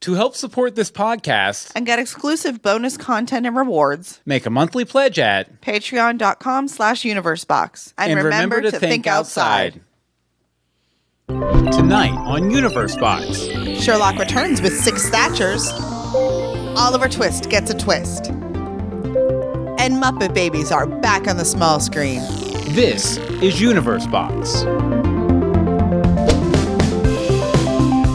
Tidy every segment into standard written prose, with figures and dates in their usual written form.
To help support this podcast and get exclusive bonus content and rewards, make a monthly pledge at patreon.com/universebox. And remember to think outside. Tonight on Universe Box. Sherlock returns with 6 Thatchers. Oliver Twist gets a twist. And Muppet Babies are back on the small screen. This is Universe Box.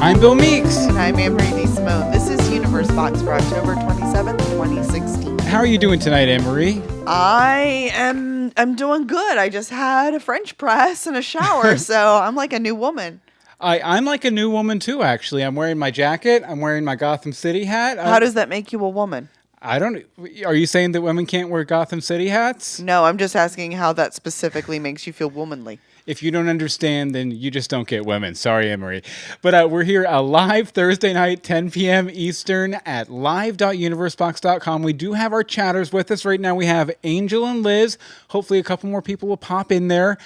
I'm Bill Meeks. And I'm Anne-Marie DeSimone. This is Universe Box for October 27th, 2016. How are you doing tonight, Anne-Marie? I'm doing good. I just had a French press and a shower, so I'm like a new woman. I'm like a new woman too, actually. I'm wearing my jacket. I'm wearing my Gotham City hat. How does that make you a woman? Are you saying that women can't wear Gotham City hats? No, I'm just asking how that specifically makes you feel womanly. If you don't understand, then you just don't get women. Sorry, Anne-Marie. But we're here live Thursday night, 10 p.m. Eastern at live.universebox.com. We do have our chatters with us right now. We have Angel and Liz. Hopefully a couple more people will pop in there.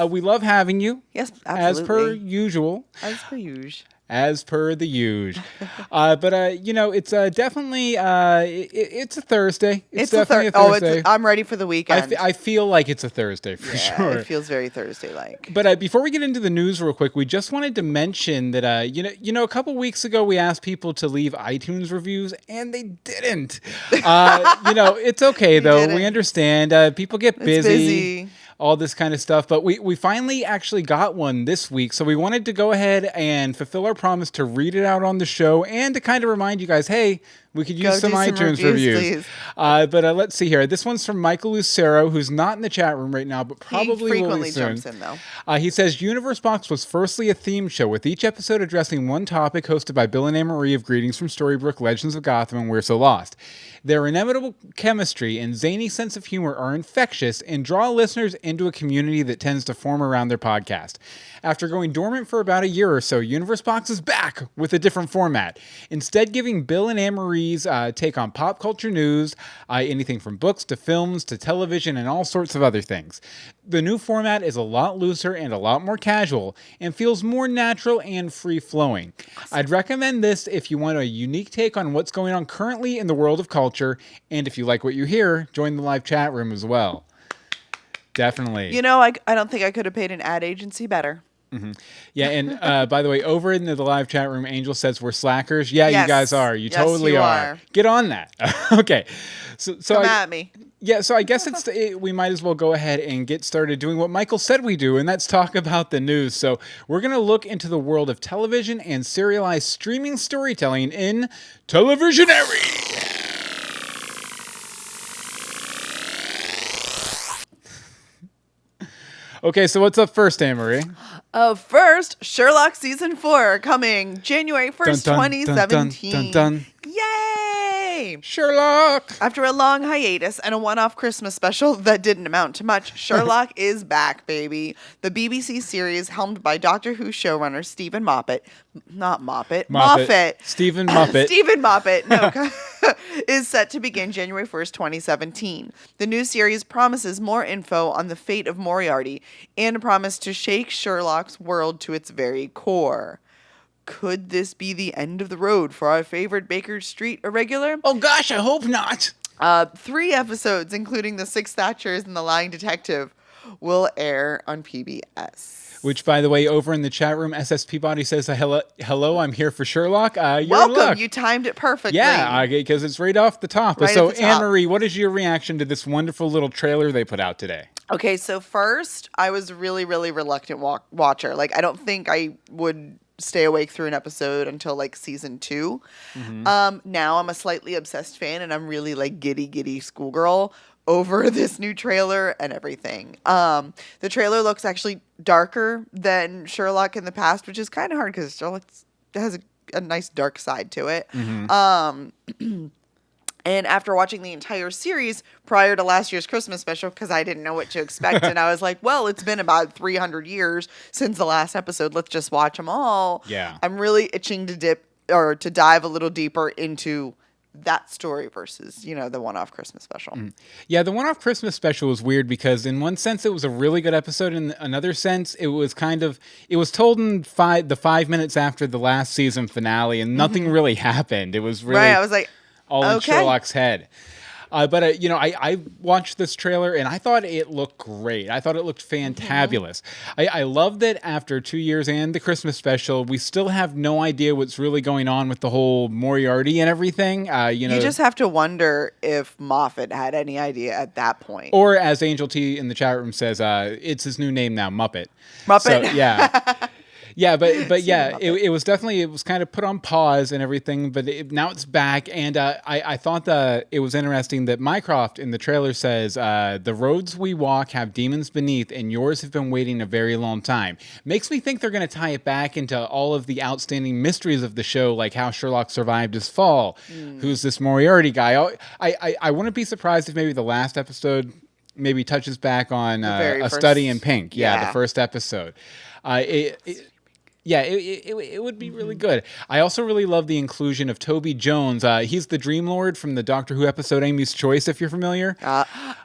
We love having you. Yes, absolutely. As per usual. As per the usual. But it's definitely, it's a Thursday. It's definitely a Thursday. I'm ready for the weekend. I feel like it's a Thursday for sure. It feels very Thursday-like. But before we get into the news real quick, we just wanted to mention that, a couple weeks ago we asked people to leave iTunes reviews, and they didn't. It's okay, though. We understand. People get busy. All this kind of stuff. But we finally actually got one this week. So we wanted to go ahead and fulfill our promise to read it out on the show and to kind of remind you guys, hey, we could use some iTunes reviews. But let's see here. This one's from Michael Lucero, who's not in the chat room right now, but probably frequently will soon. Jumps in, though. He says, Universe Box was firstly a theme show, with each episode addressing one topic, hosted by Bill and Anne-Marie of Greetings from Storybrooke, Legends of Gotham, and We're So Lost. Their inimitable chemistry and zany sense of humor are infectious and draw listeners into a community that tends to form around their podcast. After going dormant for about a year or so, Universe Box is back with a different format, instead giving Bill and Anne-Marie's take on pop culture news, anything from books to films to television and all sorts of other things. The new format is a lot looser and a lot more casual and feels more natural and free-flowing. Awesome. I'd recommend this if you want a unique take on what's going on currently in the world of culture, and if you like what you hear, join the live chat room as well. Definitely. I don't think I could have paid an ad agency better. Mm-hmm. Yeah, and by the way, over in the live chat room, Angel says we're slackers. Yeah, yes. You guys are. You totally are. Get on that. Okay. So come at me. Yeah, so I guess we might as well go ahead and get started doing what Michael said we do, and that's talk about the news. So we're going to look into the world of television and serialized streaming storytelling in Televisionary. Okay, so what's up first, Anne-Marie? First, Sherlock Season 4 coming January 1st, 2017. Yay! Sherlock! After a long hiatus and a one-off Christmas special that didn't amount to much, Sherlock is back, baby. The BBC series, helmed by Doctor Who showrunner Stephen Moffat. Stephen Muppet. Stephen Moffat. No, is set to begin January 1st, 2017. The new series promises more info on the fate of Moriarty and a promise to shake Sherlock's world to its very core. Could this be the end of the road for our favorite Baker Street irregular? Oh gosh, I hope not. 3 episodes, including The Six Thatchers and The Lying Detective, will air on PBS. Which, by the way, over in the chat room, SSP Body says, hello, I'm here for Sherlock. You're welcome. You timed it perfectly. Yeah, because it's right off the top. So, Anne-Marie, what is your reaction to this wonderful little trailer they put out today? Okay, so first, I was really, really reluctant watcher. Like, I don't think I would stay awake through an episode until like season 2. Mm-hmm. Now I'm a slightly obsessed fan, and I'm really like giddy schoolgirl over this new trailer and everything. The trailer looks actually darker than Sherlock in the past, which is kind of hard because Sherlock has a nice dark side to it. Mm-hmm. And after watching the entire series prior to last year's Christmas special, because I didn't know what to expect, and I was like, well, it's been about 300 years since the last episode. Let's just watch them all. Yeah. I'm really itching to dive a little deeper into that story versus, the one-off Christmas special. Yeah, the one-off Christmas special was weird because in one sense it was a really good episode. In another sense, it was told in the 5 minutes after the last season finale, and nothing really happened. It was really Right, I was like, all in okay. Sherlock's head. But I watched this trailer and I thought it looked great. I thought it looked fantabulous. I love that after 2 years and the Christmas special, we still have no idea what's really going on with the whole Moriarty and everything. You just have to wonder if Moffat had any idea at that point. Or as Angel T in the chat room says, it's his new name now, Muppet. Muppet. So, yeah. Yeah, but yeah, it was kind of put on pause and everything, but now it's back. And I thought that it was interesting that Mycroft in the trailer says, the roads we walk have demons beneath and yours have been waiting a very long time. Makes me think they're going to tie it back into all of the outstanding mysteries of the show, like how Sherlock survived his fall. Who's this Moriarty guy? I wouldn't be surprised if maybe the last episode maybe touches back on A Study in Pink. Yeah, the first episode. It would be really good. I also really love the inclusion of Toby Jones. He's the Dream Lord from the Doctor Who episode Amy's Choice, if you're familiar.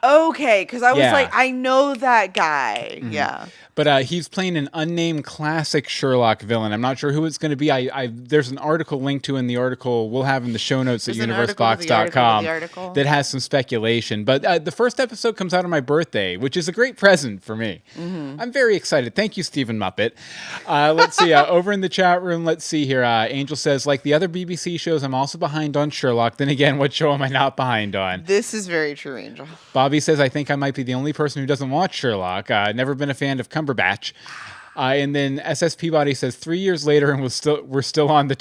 Okay, because I was like, I know that guy. Yeah. But he's playing an unnamed classic Sherlock villain. I'm not sure who it's going to be. There's an article linked to in the article we'll have in the show notes at universebox.com that has some speculation. But the first episode comes out on my birthday, which is a great present for me. I'm very excited. Thank you, Stephen Muppet. Let's see. Over in the chat room, let's see here. Angel says, like the other BBC shows, I'm also behind on Sherlock. Then again, what show am I not behind on? This is very true, Angel. Bobby says, I think I might be the only person who doesn't watch Sherlock. Never been a fan of Cumberbatch. And then SS Peabody says 3 years later and we're still on the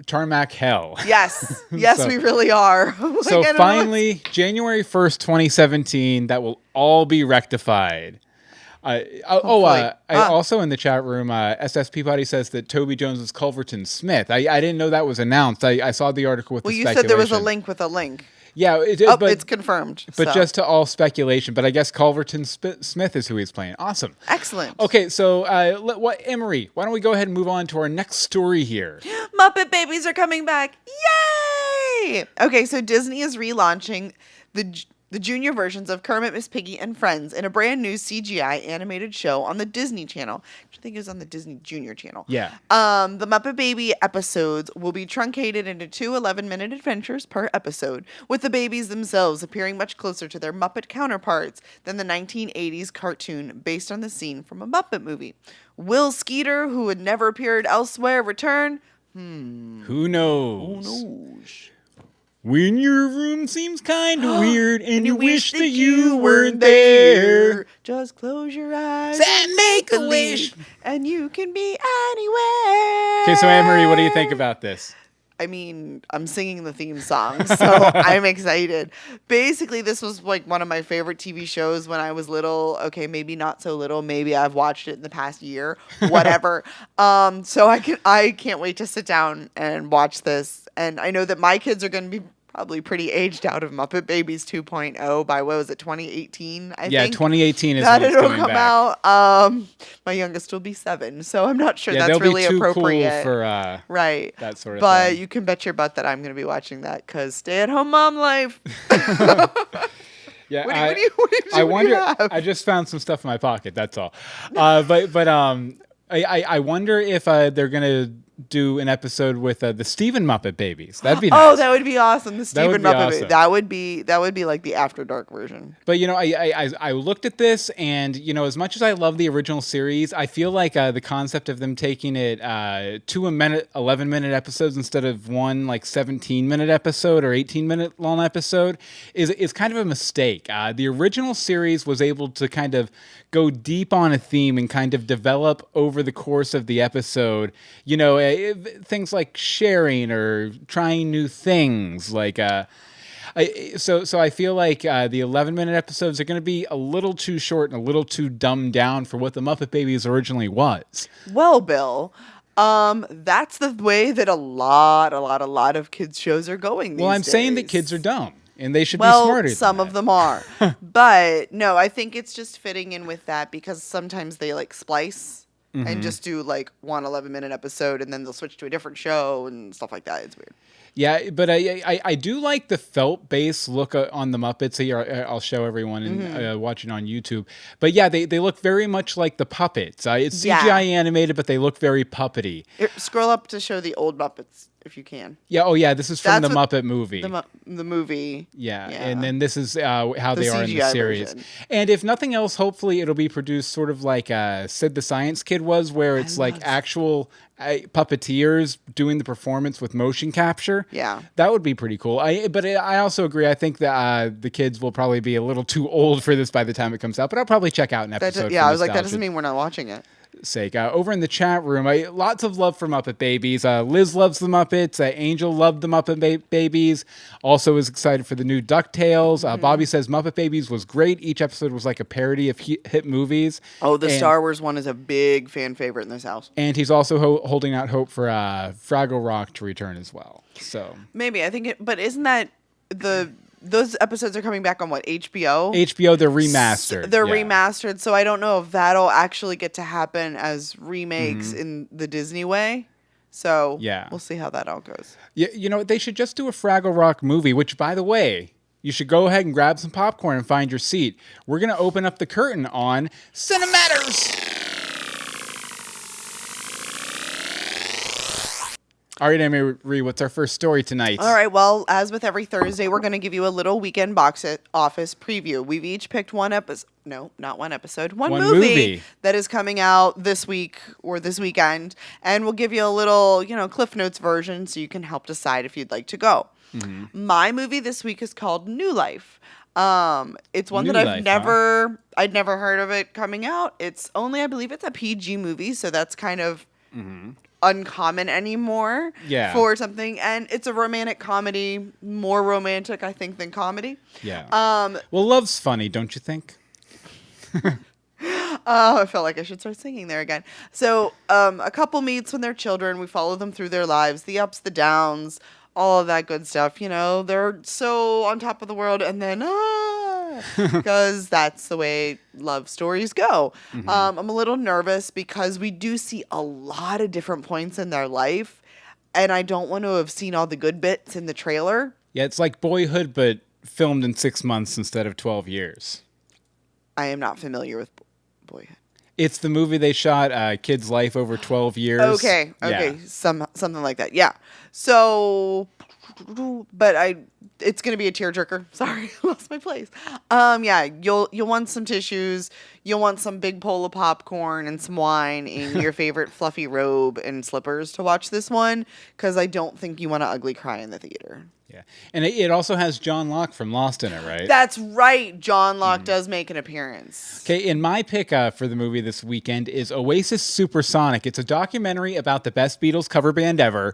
tarmac hell. Yes. Yes, we really are. So finally, January 1st, 2017, that will all be rectified. Also in the chat room, SS Peabody says that Toby Jones is Culverton Smith. I didn't know that was announced. I saw the article with the speculation. Well, you said there was a link with a link. Yeah, it's confirmed. But just to all speculation. But I guess Culverton Smith is who he's playing. Awesome. Excellent. Okay, so Emery, why don't we go ahead and move on to our next story here? Muppet Babies are coming back. Yay! Okay, so Disney is relaunching the junior versions of Kermit, Miss Piggy, and Friends in a brand new CGI animated show on the Disney Channel. I think it was on the Disney Junior Channel. Yeah. The Muppet Baby episodes will be truncated into 2 11-minute adventures per episode, with the babies themselves appearing much closer to their Muppet counterparts than the 1980s cartoon based on the scene from a Muppet movie. Will Skeeter, who had never appeared elsewhere, return? Who knows? When your room seems kind of weird and you wish that you weren't there, just close your eyes and make a wish, and you can be anywhere. Okay, so Anne-Marie, what do you think about this? I mean, I'm singing the theme song, so I'm excited. Basically, this was like one of my favorite TV shows when I was little. Okay, maybe not so little. Maybe I've watched it in the past year, whatever. So I can't wait to sit down and watch this. And I know that my kids are going to be probably pretty aged out of Muppet Babies 2.0 by, what was it, 2018, I think? Yeah, 2018 is that when it's it'll coming come back. out. My youngest will be 7, so I'm not sure that's really too appropriate. Cool for right. that sort of but thing. You can bet your butt that I'm going to be watching that because stay-at-home mom life. Yeah, what do you wonder. have? I just found some stuff in my pocket. That's all. I wonder if they're gonna do an episode with the Steven Muppet Babies. That'd be nice. Oh, that would be awesome. The Steven Muppet awesome. That would be like the After Dark version. But I looked at this, and as much as I love the original series, I feel like the concept of them taking it 2 11-minute episodes instead of one like 17-minute episode or 18-minute long episode is kind of a mistake. The original series was able to kind of go deep on a theme and kind of develop over the course of the episode. Things like sharing or trying new things, like. So I feel like the 11-minute episodes are going to be a little too short and a little too dumbed down for what the Muppet Babies originally was. Well, Bill, that's the way that a lot of kids shows are going these days. Well, I'm saying that kids are dumb. And they should be smarter. Well, some of them are. But no, I think it's just fitting in with that because sometimes they like splice and just do like one 11-minute episode and then they'll switch to a different show and stuff like that. It's weird. Yeah, but I do like the felt base look on the Muppets. Here, I'll show everyone and watching on YouTube. But yeah, they look very much like the puppets. It's CGI animated, but they look very puppety. Scroll up to show the old Muppets if you can. Yeah. Oh yeah, this is from the Muppet movie. The movie. Yeah, and then this is how they are in the series. Version. And if nothing else, hopefully it'll be produced sort of like Sid the Science Kid was, where it's like actual puppeteers doing the performance with motion capture. Yeah, that would be pretty cool. But I also agree. I think that the kids will probably be a little too old for this by the time it comes out. But I'll probably check out an episode. I was like, that doesn't mean we're not watching it. Sake. Over in the chat room, lots of love for Muppet Babies. Liz loves the Muppets. Angel loved the Muppet Babies. Also is excited for the new DuckTales. Bobby says Muppet Babies was great. Each episode was like a parody of hit movies. Oh, the Star Wars one is a big fan favorite in this house. And he's also holding out hope for Fraggle Rock to return as well. So maybe, I think but isn't that those episodes are coming back on what, HBO? HBO, they're remastered. They're remastered, so I don't know if that'll actually get to happen as remakes in the Disney way. So we'll see how that all goes. Yeah, you know, they should just do a Fraggle Rock movie, which, by the way, you should go ahead and grab some popcorn and find your seat. We're going to open up the curtain on Cinematters. All right, Amy, what's our first story tonight? All right, well, as with every Thursday, we're going to give you a little weekend box office preview. We've each picked one episode. No, not one episode. One movie that is coming out this week or this weekend. And we'll give you a little, Cliff Notes version so you can help decide if you'd like to go. Mm-hmm. My movie this week is called New Life. It's one that I'd never heard of it coming out. I believe it's a PG movie, so that's kind of uncommon anymore for something. And it's a romantic comedy, more romantic, I think, than comedy. Yeah. Well, love's funny, don't you think? I felt like I should start singing there again. So, a couple meets when they're children. We follow them through their lives, the ups, the downs, all of that good stuff. They're so on top of the world, and then because that's the way love stories go. I'm a little nervous because we do see a lot of different points in their life, and I don't want to have seen all the good bits in the trailer. Yeah, it's like Boyhood, but filmed in 6 months instead of 12 years. I am not familiar with Boyhood. It's the movie they shot, Kid's Life over 12 years. Okay, yeah. Something like that. Yeah. So, but it's gonna be a tearjerker. Sorry, I lost my place. Yeah, you'll want some tissues. You'll want some big bowl of popcorn and some wine in your favorite fluffy robe and slippers to watch this one, because I don't think you want to ugly cry in the theater. Yeah, and it also has John Locke from Lost in it, right? That's right. John Locke does make an appearance. Okay, and my pick for the movie this weekend is Oasis Supersonic. It's a documentary about the best Beatles cover band ever.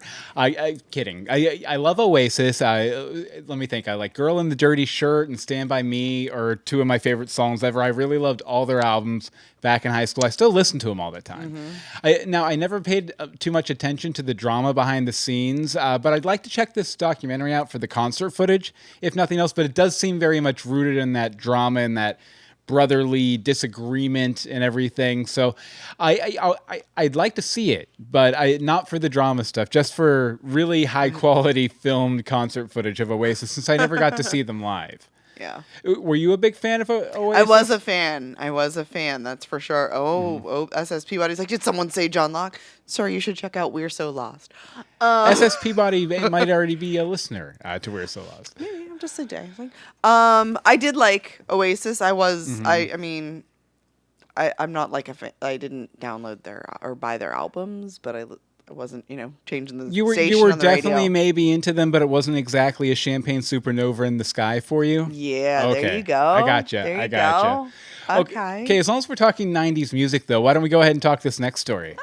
Kidding. I love Oasis. Let me think. I like Girl in the Dirty Shirt and Stand By Me are two of my favorite songs ever. I really loved all their albums back in high school. I still listen to them all the time. I never paid too much attention to the drama behind the scenes, but I'd like to check this documentary out for the concert footage, if nothing else. But it does seem very much rooted in that drama and that brotherly disagreement and everything. So I'd like to see it, but not for the drama stuff, just for really high quality filmed concert footage of Oasis, since I never got to see them live. Yeah. Were you a big fan of Oasis? I was a fan. That's for sure. SSP Body's like, did someone say John Locke? Sorry, you should check out We're So Lost. SSP Body might already be a listener to We're So Lost. Maybe I'm just a day. I did like Oasis. I was. I'm not like a fan. I didn't download or buy their albums, but I wasn't, changing the station. You were on the definitely radio. Maybe into them, but it wasn't exactly a champagne supernova in the sky for you. Yeah, okay. There you go. I gotcha. I gotcha. Okay, as long as we're talking 90s music, though, why don't we go ahead and talk this next story?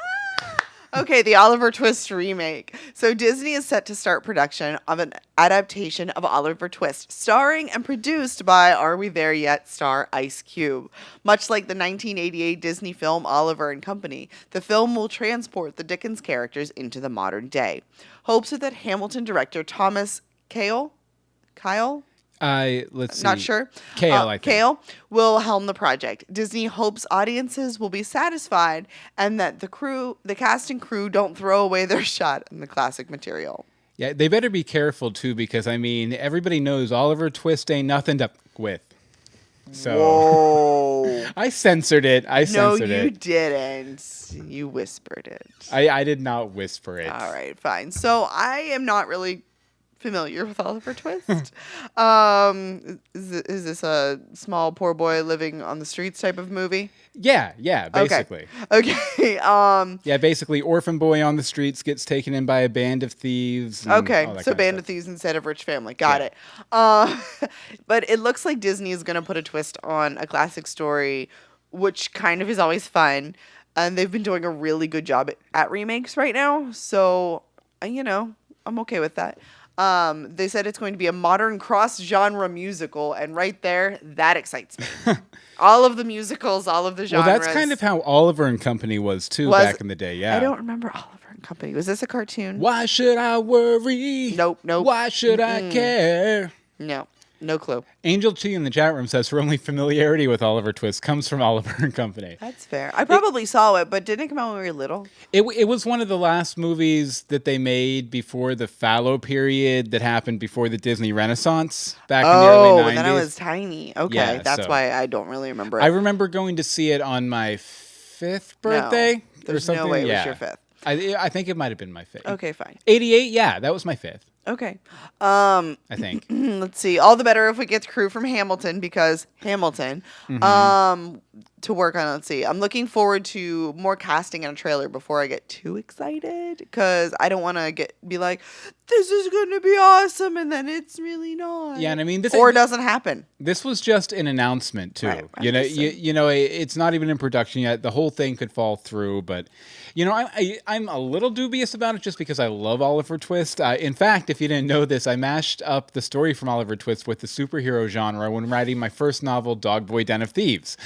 Okay, the Oliver Twist remake. So Disney is set to start production of an adaptation of Oliver Twist, starring and produced by Are We There Yet star Ice Cube. Much like the 1988 Disney film Oliver and Company, the film will transport the Dickens characters into the modern day. Hopes are that Hamilton director Thomas Kyle? Let's see. Not sure. Kale, I think. Kale will helm the project. Disney hopes audiences will be satisfied and that the cast and crew don't throw away their shot in the classic material. Yeah, they better be careful too, because I mean, everybody knows Oliver Twist ain't nothing to with. So Whoa. I censored it. No, you didn't. You whispered it. I did not whisper it. All right, fine. So I am not really familiar with Oliver Twist. Is this a small poor boy living on the streets type of movie? Yeah, basically. Okay. Yeah, basically, orphan boy on the streets gets taken in by a band of thieves. Okay, so band of thieves instead of rich family. Got it. But it looks like Disney is going to put a twist on a classic story, which kind of is always fun. And they've been doing a really good job at remakes right now. So, I'm okay with that. They said it's going to be a modern cross-genre musical, and right there, that excites me. All of the musicals, all of the genres. Well, that's kind of how Oliver and Company was too back in the day. Yeah, I don't remember Oliver and Company. Was this a cartoon? Why should I worry? Nope. Why should I care? No clue. Angel Chi in the chat room says her only familiarity with Oliver Twist comes from Oliver and Company. That's fair. I probably saw it, but didn't it come out when we were little? It was one of the last movies that they made before the fallow period that happened before the Disney Renaissance back in the early 90s. Oh, then I was tiny. Okay, Yeah, that's so- why I don't really remember it. I remember going to see it on my 5th birthday. There's or something. no way it Yeah. was your 5th. I think it might have been my 5th. Okay, fine. 88, yeah, that was my 5th. Okay. I think. Let's see. All the better if we get the crew from Hamilton, because Hamilton. To work on. Let's see. I'm looking forward to more casting and a trailer before I get too excited, because I don't want to be like, this is going to be awesome, and then it's really not. Yeah, and I mean, it doesn't happen. This was just an announcement too. Right, It's not even in production yet. The whole thing could fall through, but I'm a little dubious about it just because I love Oliver Twist. In fact, if you didn't know this, I mashed up the story from Oliver Twist with the superhero genre when writing my first novel, Dog Boy Den of Thieves.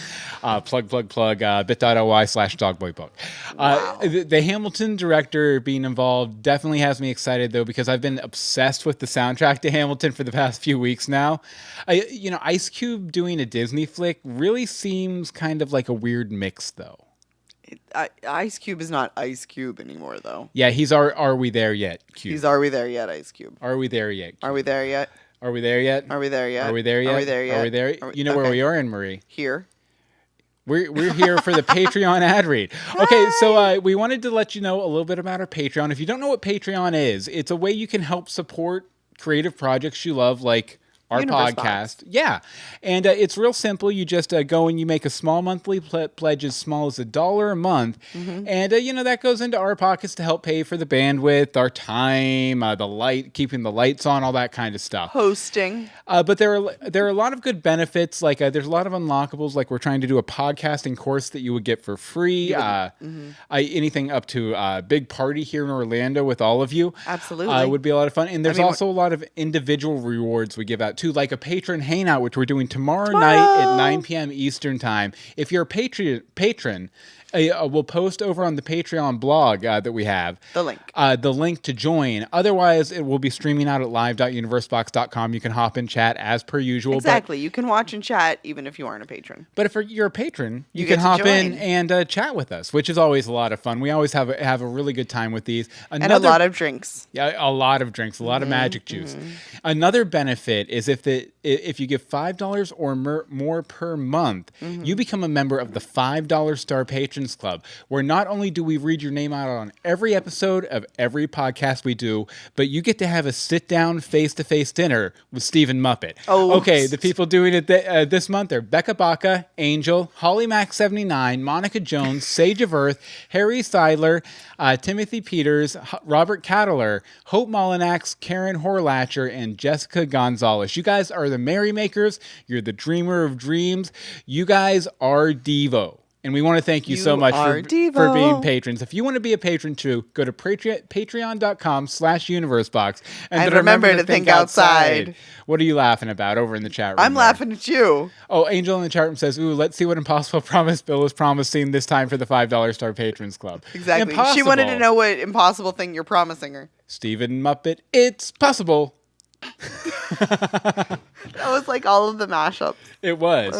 Plug, bit.ly/dogboybook. Wow. The Hamilton director being involved definitely has me excited, though, because I've been obsessed with the soundtrack to Hamilton for the past few weeks now. Ice Cube doing a Disney flick really seems kind of like a weird mix, though. Ice Cube is not Ice Cube anymore, though. Yeah, he's Are We There Yet Cube. He's Are We There Yet Ice Cube. Are We There Yet Cube. Are we there yet? Are we there yet? Are we there yet? Are we there yet? Are we there yet? Are we there? You know where we are, Anne Marie. Here. We're here for the Patreon ad read. Okay, so we wanted to let you know a little bit about our Patreon. If you don't know what Patreon is, it's a way you can help support creative projects you love, like our Universe podcast. Box. Yeah. And it's real simple. You just go and you make a small monthly pledge as small as $1 a month. Mm-hmm. And, that goes into our pockets to help pay for the bandwidth, our time, the light, keeping the lights on, all that kind of stuff. Hosting. But there are a lot of good benefits. Like there's a lot of unlockables. Like we're trying to do a podcasting course that you would get for free. Anything up to a big party here in Orlando with all of you. Absolutely. Would be a lot of fun. And there's also a lot of individual rewards we give out too, like a patron hangout, which we're doing tomorrow night at 9 p.m. Eastern time. If you're a patron, we'll post over on the Patreon blog that we have the link to join. Otherwise, it will be streaming out at live.universebox.com. You can hop in chat as per usual. Exactly. You can watch and chat even if you aren't a patron. But if you're a patron, you can hop in and chat with us, which is always a lot of fun. We always have a really good time with these. And a lot of drinks. Yeah, a lot of drinks, a lot of magic juice. Another benefit is if you give $5 or more per month, you become a member of the $5 Star Patrons Club, where not only do we read your name out on every episode of every podcast we do, but you get to have a sit-down, face-to-face dinner with Stephen Muppet. Oh, okay, the people doing it this month are Becca Baca, Angel, Holly Mac 79, Monica Jones, Sage of Earth, Harry Seidler, Timothy Peters, Robert Cattler, Hope Molinax, Karen Horlatcher, and Jessica Gonzalez. You guys are the merrymakers. You're the dreamer of dreams. You guys are Devo. And we want to thank you so much for being patrons. If you want to be a patron too, go to patreon.com/universebox. And remember to think outside. What are you laughing about over in the chat room? I'm laughing at you. Oh, Angel in the chat room says, ooh, let's see what Impossible Promise Bill is promising this time for the $5 Star Patrons Club. Exactly. Impossible. She wanted to know what impossible thing you're promising her. Stephen Muppet, it's possible. That was like all of the mashups. It was.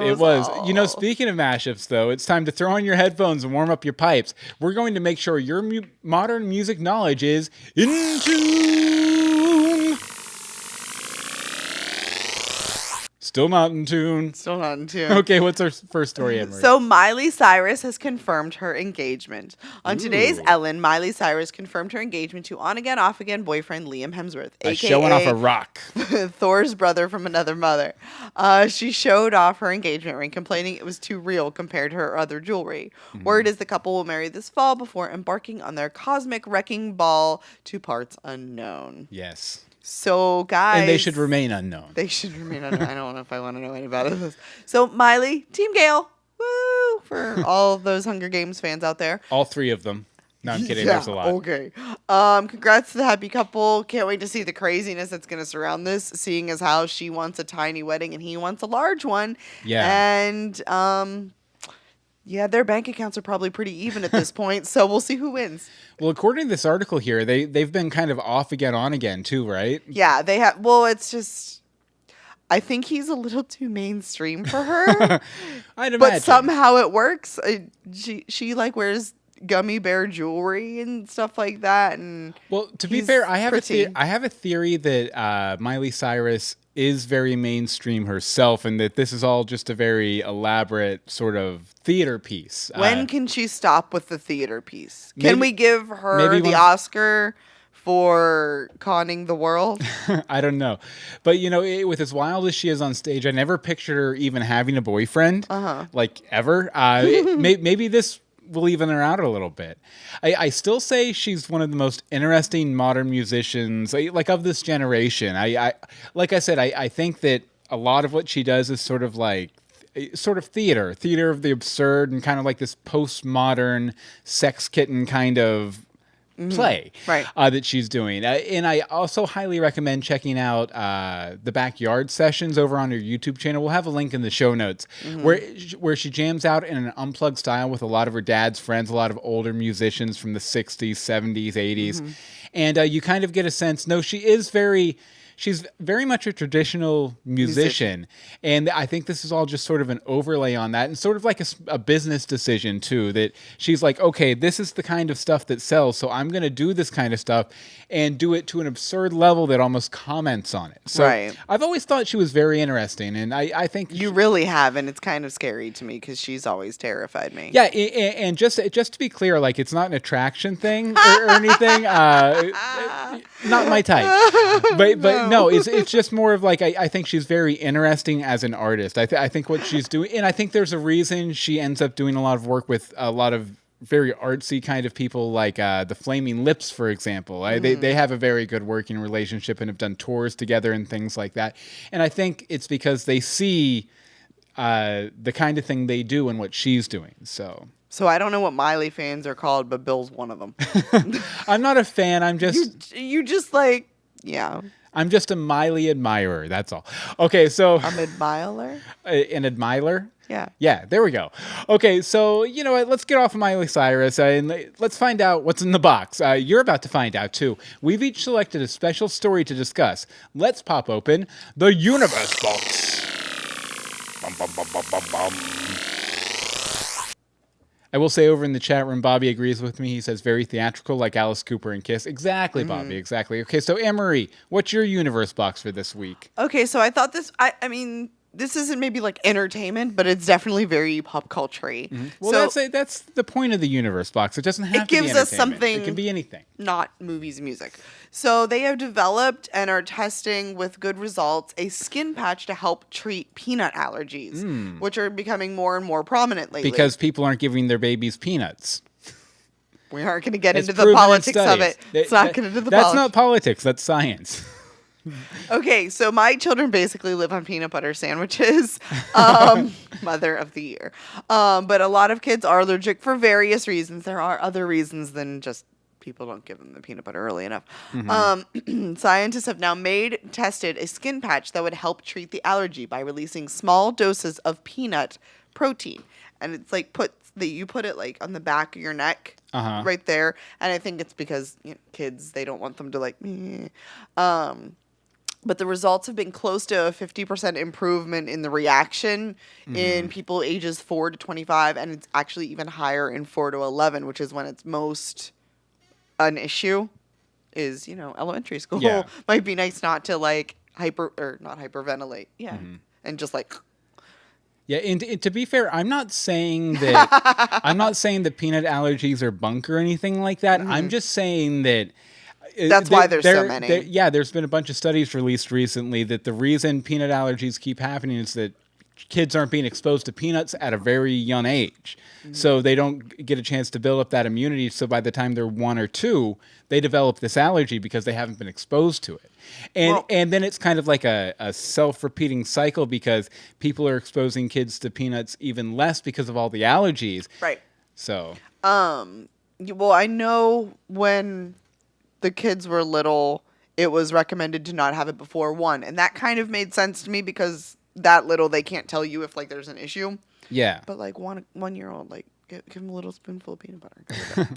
Speaking of mashups, though, it's time to throw on your headphones and warm up your pipes. We're going to make sure your modern music knowledge is into Still not in tune. Still not in tune. Okay, what's our first story, Emery? So Miley Cyrus has confirmed her engagement. On today's Ooh. Ellen, Miley Cyrus confirmed her engagement to on-again, off-again boyfriend Liam Hemsworth, a.k.a. Showing off a rock. Thor's brother from another mother. She showed off her engagement ring, complaining it was too real compared to her other jewelry. Word is the couple will marry this fall before embarking on their cosmic wrecking ball to parts unknown. Yes. So, guys... And they should remain unknown. They should remain unknown. I don't know if I want to know any about this. So, Miley, Team Gale, woo! For all of those Hunger Games fans out there. All three of them. No, I'm kidding. Yeah, There's a lot. Okay. Congrats to the happy couple. Can't wait to see the craziness that's going to surround this, seeing as how she wants a tiny wedding and he wants a large one. Yeah. And, yeah, their bank accounts are probably pretty even at this point, so we'll see who wins. Well, according to this article here, they've been kind of off again, on again, too, right? Yeah, they have. Well, it's just... I think he's a little too mainstream for her. I'd imagine. But somehow it works. She like wears gummy bear jewelry and stuff like that. And well, to be fair, I have a theory that Miley Cyrus is very mainstream herself, and that this is all just a very elaborate sort of theater piece. When can she stop with the theater piece? Can we give her the Oscar for conning the world? I don't know. But, with as wild as she is on stage, I never pictured her even having a boyfriend, like, ever. Maybe this will even her out a little bit. I still say she's one of the most interesting modern musicians, like, of this generation. Like I said, I think that a lot of what she does is sort of theater of the absurd, and kind of like this postmodern sex kitten kind of play that she's doing. And I also highly recommend checking out the Backyard Sessions over on her YouTube channel. We'll have a link in the show notes where she jams out in an unplugged style with a lot of her dad's friends, a lot of older musicians from the 60s, 70s, 80s. And you kind of get a sense, she's very much a traditional musician. And I think this is all just sort of an overlay on that, and sort of like a business decision too, that she's like, okay, this is the kind of stuff that sells, so I'm going to do this kind of stuff and do it to an absurd level that almost comments on it. So I've always thought she was very interesting, and I think... You really have, and it's kind of scary to me because she's always terrified me. Yeah, and just to be clear, like, it's not an attraction thing or anything. Not my type. But no, it's just more of like, I think she's very interesting as an artist. I think what she's doing, and I think there's a reason she ends up doing a lot of work with a lot of very artsy kind of people, like the Flaming Lips, for example. They have a very good working relationship and have done tours together and things like that. And I think it's because they see the kind of thing they do and what she's doing. So I don't know what Miley fans are called, but Bill's one of them. I'm not a fan. I'm just... You just like... Yeah. I'm just a Miley admirer. That's all. Okay, so... I'm admirer? An admirer? Yeah. Yeah, there we go. Okay, so, you know what? Let's get off of Miley Cyrus and let's find out what's in the box. You're about to find out, too. We've each selected a special story to discuss. Let's pop open the Universe Box. Bum, bum, bum, bum, bum, bum. I will say over in the chat room, Bobby agrees with me. He says very theatrical, like Alice Cooper and Kiss. Exactly, Bobby, exactly. Okay, so Emery, what's your Universe Box for this week? Okay, so I thought this, I mean, this isn't maybe like entertainment, but it's definitely very pop culture-y. Well, so, that's the point of the Universe Box. It doesn't have to be entertainment. It gives us something. It can be anything. Not movies and music. So they have developed and are testing with good results a skin patch to help treat peanut allergies, which are becoming more and more prominent lately. Because people aren't giving their babies peanuts. We aren't going to get into the politics of it. It's not going to do the politics. That's not politics. That's science. Okay, so my children basically live on peanut butter sandwiches. Mother of the year. But a lot of kids are allergic for various reasons. There are other reasons than just people don't give them the peanut butter early enough. Scientists have now tested a skin patch that would help treat the allergy by releasing small doses of peanut protein. And it's like you put it like on the back of your neck, right there. And I think it's because kids, they don't want them to like, but the results have been close to a 50% improvement in the reaction in people ages 4 to 25, and it's actually even higher in 4 to 11, which is when it's most an issue. Is elementary school. Might be nice not to like not hyperventilate. Yeah. and just like. Yeah, and to be fair, I'm not saying that peanut allergies are bunk or anything like that. I'm just saying that That's why there's so many. Yeah, there's been a bunch of studies released recently that the reason peanut allergies keep happening is that kids aren't being exposed to peanuts at a very young age. So they don't get a chance to build up that immunity. So by the time they're 1 or 2, they develop this allergy because they haven't been exposed to it. And then it's kind of like a self-repeating cycle because people are exposing kids to peanuts even less because of all the allergies. Right. So. Well, I know when the kids were little, it was recommended to not have it before 1. And that kind of made sense to me because that little, they can't tell you if like there's an issue. Yeah. But like 1-year-old, like give him a little spoonful of peanut butter.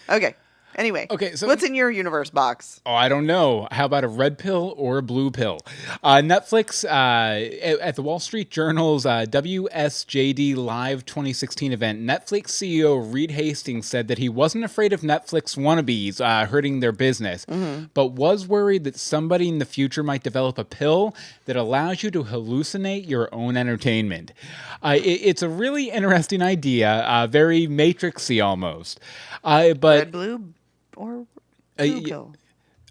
Okay. Anyway, so what's in your universe box? Oh, I don't know. How about a red pill or a blue pill? Netflix, at the Wall Street Journal's WSJD Live 2016 event, Netflix CEO Reed Hastings said that he wasn't afraid of Netflix wannabes hurting their business, but was worried that somebody in the future might develop a pill that allows you to hallucinate your own entertainment. It's a really interesting idea, very Matrixy almost. But red, blue, or blue pill?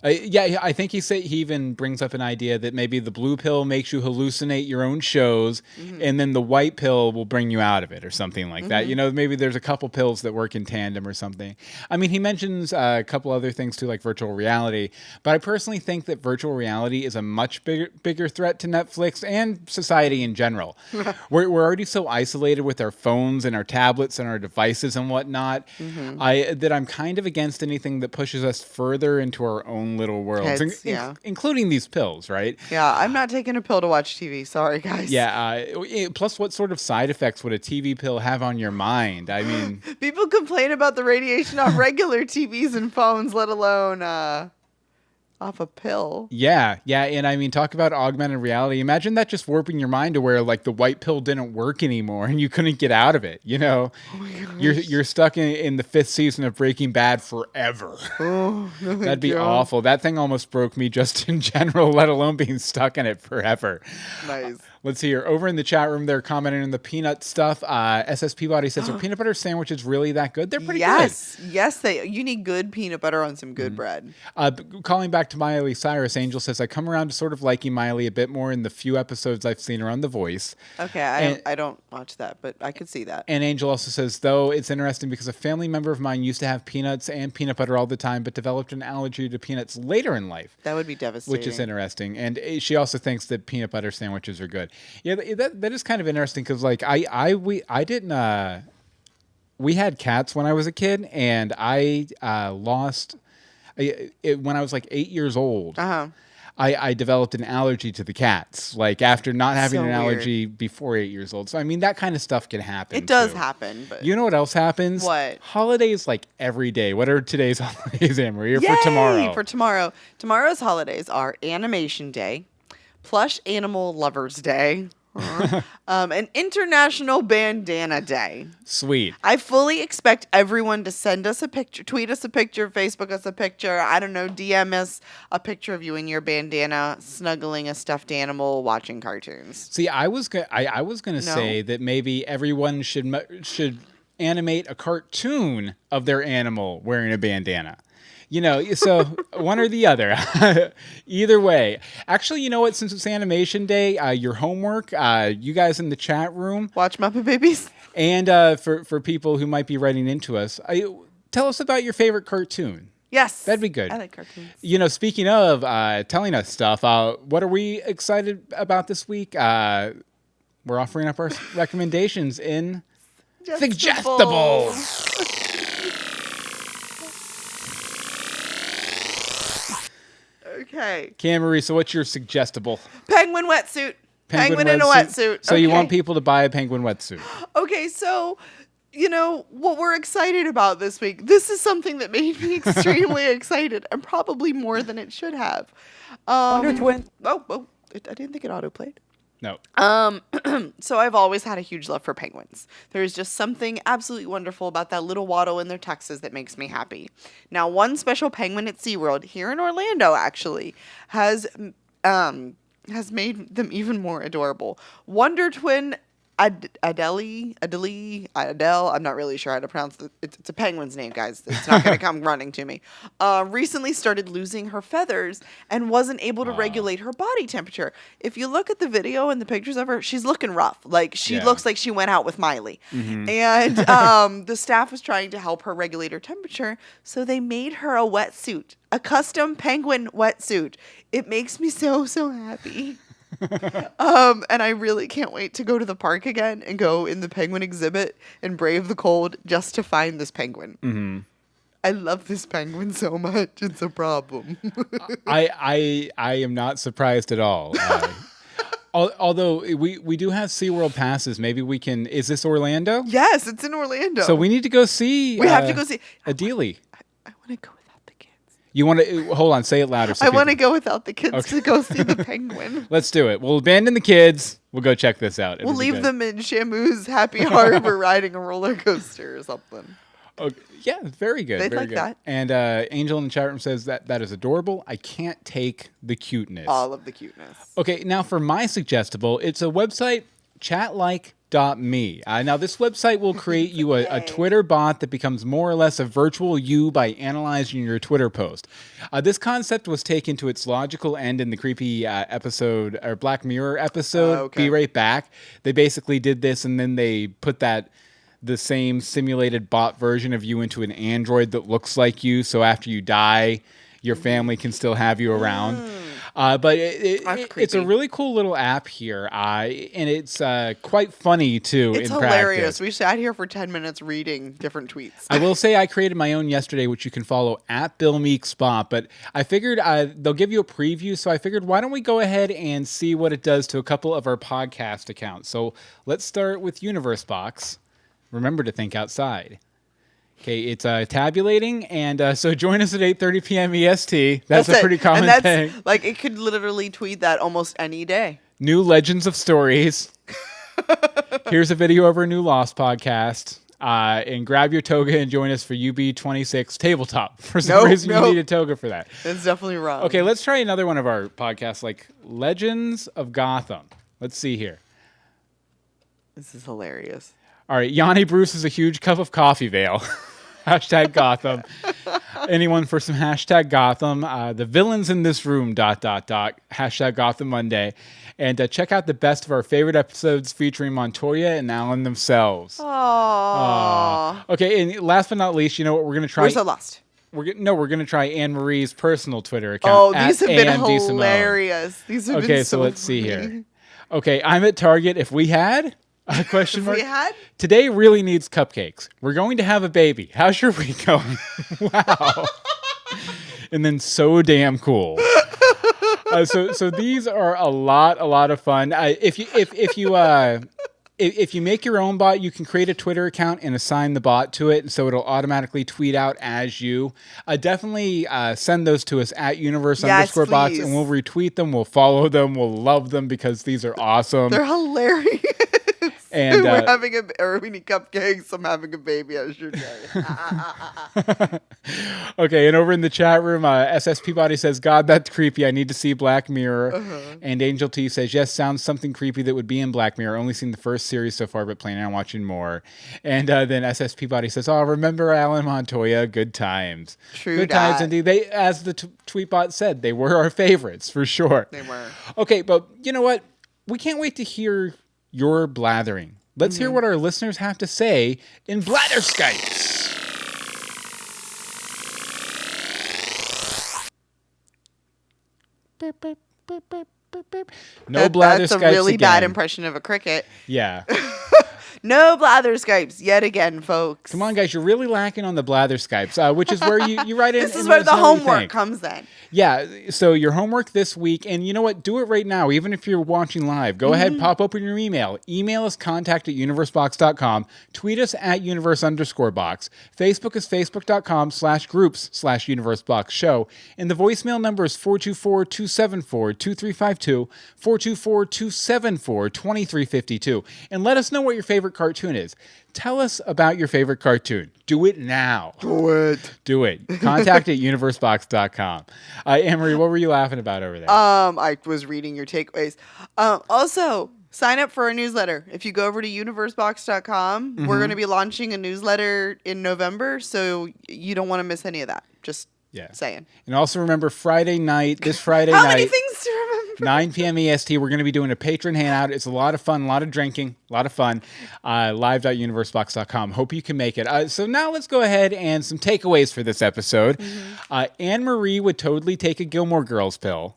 Yeah, I think he even brings up an idea that maybe the blue pill makes you hallucinate your own shows, and then the white pill will bring you out of it or something like that. You know, maybe there's a couple pills that work in tandem or something. I mean, he mentions a couple other things too, like virtual reality. But I personally think that virtual reality is a much bigger threat to Netflix and society in general. We're already so isolated with our phones and our tablets and our devices and whatnot. That I'm kind of against anything that pushes us further into our own little worlds, including these pills, right? Yeah, I'm not taking a pill to watch TV. Sorry, guys. Yeah. Plus, what sort of side effects would a TV pill have on your mind? I mean, people complain about the radiation off regular TVs and phones, let alone off a pill. Yeah, and I mean, talk about augmented reality. Imagine that just warping your mind to where like the white pill didn't work anymore and you couldn't get out of it. You know, you're stuck in the 5th season of Breaking Bad forever. Oh, no, that'd be awful. That thing almost broke me just in general, let alone being stuck in it forever. Nice. Let's see here. Over in the chat room, they're commenting on the peanut stuff. SS Peabody says, are peanut butter sandwiches really that good? They're pretty good. Yes, you need good peanut butter on some good bread. Calling back to Miley Cyrus, Angel says, I come around to sort of liking Miley a bit more in the few episodes I've seen her on The Voice. Okay, I don't watch that, but I could see that. And Angel also says, though, it's interesting because a family member of mine used to have peanuts and peanut butter all the time, but developed an allergy to peanuts later in life. That would be devastating. Which is interesting. And she also thinks that peanut butter sandwiches are good. Yeah, that is kind of interesting because, like, we had cats when I was a kid, and I lost when I was like 8 years old. I developed an allergy to the cats, like after not having an allergy before 8 years old. So I mean, that kind of stuff can happen. It does happen, but you know what else happens? What? Holidays, like every day. What are today's holidays, Anne-Marie? Or Yay! for tomorrow? For tomorrow. Tomorrow's holidays are Animation Day, Plush Animal Lovers Day, an International Bandana Day. Sweet. I fully expect everyone to send us a picture, tweet us a picture, Facebook us a picture, I don't know, DM us a picture of you in your bandana snuggling a stuffed animal watching cartoons. See, I was gonna say that maybe everyone should animate a cartoon of their animal wearing a bandana. You know, so one or the other. Either way. Actually, you know what? Since it's Animation Day, your homework, you guys in the chat room. Watch Muppet Babies. And for people who might be writing into us, tell us about your favorite cartoon. Yes. That'd be good. I like cartoons. You know, speaking of telling us stuff, what are we excited about this week? We're offering up our recommendations in Suggestibles. Okay. Anne-Marie, so what's your suggestible? Penguin wetsuit. Penguin in a wetsuit. So you want people to buy a penguin wetsuit. Okay, so, you know, what we're excited about this week, this is something that made me extremely excited, and probably more than it should have. Wonder Twin. I didn't think it auto-played. No. So I've always had a huge love for penguins. There's just something absolutely wonderful about that little waddle in their tuxes that makes me happy. Now, one special penguin at SeaWorld here in Orlando actually has has made them even more adorable. Wonder Twin Adele, I'm not really sure how to pronounce it. It's a penguin's name, guys. It's not going to come running to me. Recently started losing her feathers and wasn't able to regulate her body temperature. If you look at the video and the pictures of her, she's looking rough. Like, she looks like she went out with Miley. Mm-hmm. And the staff was trying to help her regulate her temperature, so they made her a wetsuit, a custom penguin wetsuit. It makes me so, so happy. And I really can't wait to go to the park again and go in the penguin exhibit and brave the cold just to find this penguin. Mm-hmm. I love this penguin so much. It's a problem. I am not surprised at all. Although we do have SeaWorld passes. Maybe we can. Is this Orlando? Yes, it's in Orlando. So we need to go see. We have to go see Adelie. I want to go. You want to hold on? Say it louder. I want to go without the kids to go see the penguin. Let's do it. We'll abandon the kids. We'll go check this out. We'll leave them in Shamu's Happy Harbor riding a roller coaster or something. Okay. Yeah, very good. They'd very like good. that. And Angel in the chat room says that is adorable. I can't take the cuteness. All of the cuteness. Okay, now for my suggestible, it's a website, chatlike.me. Now, this website will create you a Twitter bot that becomes more or less a virtual you by analyzing your Twitter post. This concept was taken to its logical end in the creepy episode, or Black Mirror episode, Be Right Back. They basically did this, and then they put the same simulated bot version of you into an android that looks like you, so after you die, your family can still have you around. But it's a really cool little app here, and it's quite funny, too, It's hilarious. Practice. We sat here for 10 minutes reading different tweets. I will say I created my own yesterday, which you can follow at Bill Meeks Bot, but I figured they'll give you a preview, so I figured why don't we go ahead and see what it does to a couple of our podcast accounts. So let's start with Universe Box. Remember to think outside. Okay, it's tabulating, and so join us at 8:30 p.m. EST. That's a pretty common thing. Like, it could literally tweet that almost any day. New Legends of Stories. Here's a video of our new Lost podcast. And grab your toga and join us for UB26 Tabletop. For some reason, you need a toga for that. That's definitely wrong. Okay, let's try another one of our podcasts, like Legends of Gotham. Let's see here. This is hilarious. All right, Yanni Bruce is a huge cup of coffee veil. Hashtag Gotham. Anyone for some hashtag Gotham? The villains in this room, ... Hashtag Gotham Monday. And check out the best of our favorite episodes featuring Montoya and Alan themselves. Aww. Okay, and last but not least, you know what we're going to try? We're so lost. We're going to try Anne Marie's personal Twitter account. Oh, these have been hilarious. These have been so let's see here. Okay, I'm at Target. If we had... Question mark. We had? Today really needs cupcakes. We're going to have a baby. How's your week going? Wow. And then so damn cool. So these are a lot of fun. If you make your own bot, you can create a Twitter account and assign the bot to it, so it'll automatically tweet out as you. Definitely send those to us at universe_bots, and we'll retweet them. We'll follow them. We'll love them because these are awesome. They're hilarious. And we need cupcakes. I'm having a baby. I should say. Okay, and over in the chat room, SSP Body says, "God, that's creepy. I need to see Black Mirror." Uh-huh. And Angel T says, "Yes, sounds something creepy that would be in Black Mirror. Only seen the first series so far, but planning on watching more." And then SSP Body says, "Oh, remember Alan Montoya? Good times. Good times indeed." They, as the tweetbot said, they were our favorites for sure. They were. Okay, but you know what? We can't wait to hear your blathering. Let's hear what our listeners have to say in Blatherskites. No Blatherskipes. That's a really bad impression of a cricket. Yeah. No Blatherskipes yet again, folks. Come on, guys. You're really lacking on the Blatherskipes, which is where you write in. This is where the homework comes in. Yeah. So your homework this week, and you know what? Do it right now, even if you're watching live. Go ahead, pop open your email. Email us contact@universebox.com. Tweet us at universe_box. Facebook is facebook.com/groups/universeboxshow. And the voicemail number is 424-274-2352, 424-274-2352. And let us know what your favorite favorite cartoon is. Tell us about your favorite cartoon. Do it now. Do it. Contact at universebox.com. Anne-Marie, what were you laughing about over there? I was reading your takeaways. Also, sign up for our newsletter. If you go over to universebox.com, we're going to be launching a newsletter in November, so you don't want to miss any of that. Just saying. And also remember this Friday night. How many things to remember? 9 p.m. EST, we're going to be doing a patron hangout. It's a lot of fun, a lot of drinking, a lot of fun. Live.universebox.com. Hope you can make it. So now let's go ahead and some takeaways for this episode. Anne-Marie would totally take a Gilmore Girls pill.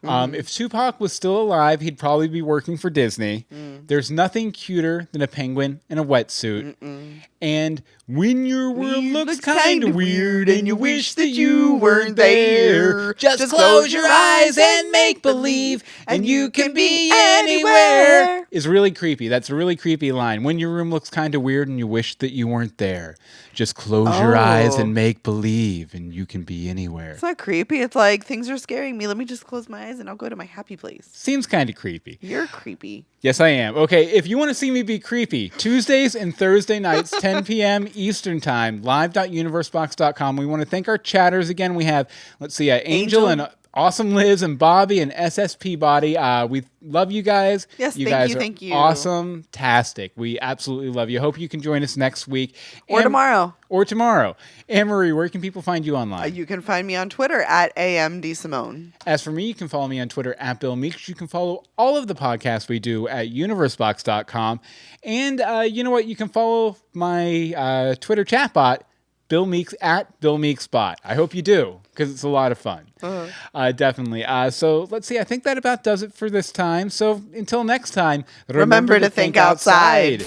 If Tupac was still alive, he'd probably be working for Disney. There's nothing cuter than a penguin in a wetsuit. And when your world looks kind of weird and you wish that you weren't there, just close your eyes and make believe, and you can be anywhere. Is really creepy. That's a really creepy line. When your room looks kind of weird and you wish that you weren't there, just close your eyes and make believe, and you can be anywhere. It's not creepy. It's like, things are scaring me. Let me just close my eyes and I'll go to my happy place. Seems kind of creepy. You're creepy. Yes, I am. Okay, if you want to see me be creepy, Tuesdays and Thursday nights, 10 p.m. Eastern Time, live.universebox.com. We want to thank our chatters again. We have, Angel and Awesome Liz and Bobby and SSP Body. We love you guys. Yes, thank you. Awesome-tastic. We absolutely love you. Hope you can join us next week. Or tomorrow. Anne-Marie, where can people find you online? You can find me on Twitter at DeSimone. As for me, you can follow me on Twitter at Bill Meeks. You can follow all of the podcasts we do at universebox.com. And you know what? You can follow my Twitter chatbot, Bill Meeks at Bill Meeksbot. I hope you do, because it's a lot of fun. Definitely. So let's see. I think that about does it for this time. So until next time, remember to think outside.